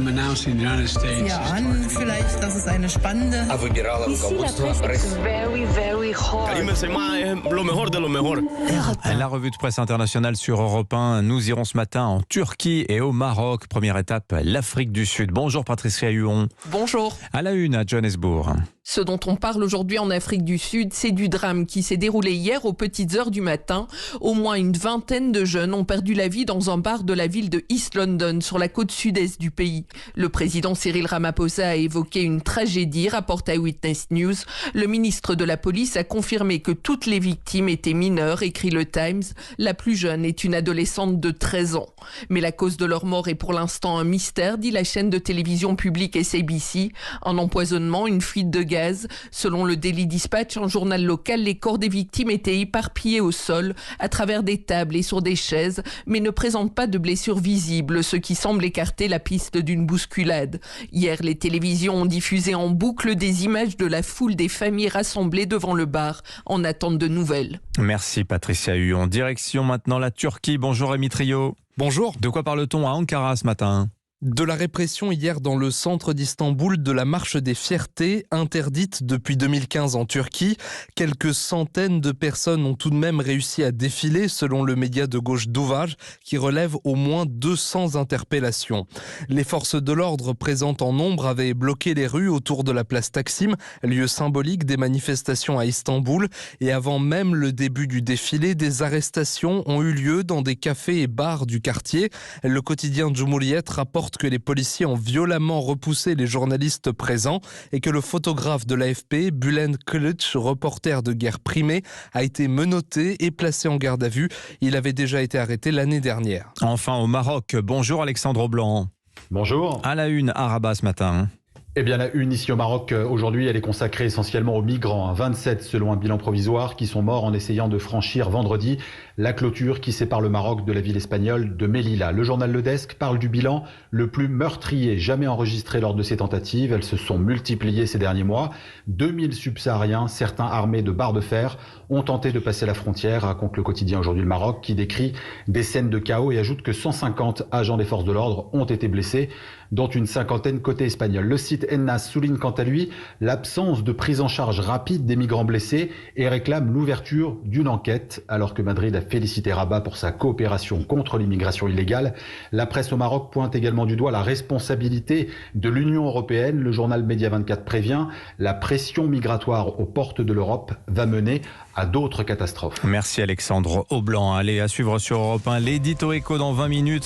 an, vielleicht, dass es eine spannende. La revue de presse internationale sur Europe 1. Nous irons ce matin en Turquie et au Maroc. Première étape, l'Afrique du Sud. Bonjour Patricia Huon. Bonjour. À la une à Johannesburg. Ce dont on parle aujourd'hui en Afrique du Sud, c'est du drame qui s'est déroulé hier aux petites heures du matin. Au moins une vingtaine de jeunes ont perdu la vie dans un bar de la ville de East London, sur la côte sud-est du pays. Le président Cyril Ramaphosa a évoqué une tragédie, rapporte Eyewitness News. Le ministre de la Police a confirmé que toutes les victimes étaient mineures, écrit le Times. La plus jeune est une adolescente de 13 ans. Mais la cause de leur mort est pour l'instant un mystère, dit la chaîne de télévision publique SABC. Un empoisonnement, une fuite de gaz. Selon le Daily Dispatch, un journal local, les corps des victimes étaient éparpillés au sol, à travers des tables et sur des chaises, mais ne présentent pas de blessures visibles, ce qui semble écarter la piste d'une bousculade. Hier, les télévisions ont diffusé en boucle des images de la foule des familles rassemblées devant le bar, en attente de nouvelles. Merci Patricia Huon. Direction maintenant la Turquie. Bonjour Rémi Trio. Bonjour. De quoi parle-t-on à Ankara ce matin ? De la répression hier dans le centre d'Istanbul de la marche des fiertés, interdite depuis 2015 en Turquie. Quelques centaines de personnes ont tout de même réussi à défiler, selon le média de gauche Duvar, qui relève au moins 200 interpellations. Les forces de l'ordre présentes en nombre avaient bloqué les rues autour de la place Taksim, lieu symbolique des manifestations à Istanbul. Et avant même le début du défilé, des arrestations ont eu lieu dans des cafés et bars du quartier. Le quotidien Cumhuriyet rapporte que les policiers ont violemment repoussé les journalistes présents et que le photographe de l'AFP, Bülent Kılıç, reporter de guerre primé, a été menotté et placé en garde à vue. Il avait déjà été arrêté l'année dernière. Enfin au Maroc. Bonjour Alexandre Blanc. Bonjour. À la une à Rabat ce matin. Eh bien, la une ici au Maroc, aujourd'hui, elle est consacrée essentiellement aux migrants. 27 selon un bilan provisoire qui sont morts en essayant de franchir vendredi la clôture qui sépare le Maroc de la ville espagnole de Melilla. Le journal Le Desk parle du bilan le plus meurtrier jamais enregistré lors de ces tentatives. Elles se sont multipliées ces derniers mois. 2000 subsahariens, certains armés de barres de fer, ont tenté de passer la frontière, raconte le quotidien aujourd'hui le Maroc, qui décrit des scènes de chaos et ajoute que 150 agents des forces de l'ordre ont été blessés, dont une cinquantaine côté espagnol. Le site Ennas souligne quant à lui l'absence de prise en charge rapide des migrants blessés et réclame l'ouverture d'une enquête, alors que Madrid a félicité Rabat pour sa coopération contre l'immigration illégale. La presse au Maroc pointe également du doigt la responsabilité de l'Union européenne. Le journal Média 24 prévient, la pression migratoire aux portes de l'Europe va mener à d'autres catastrophes. Merci Alexandre Aublanc. Allez, à suivre sur Europe 1, l'édito écho dans 20 minutes.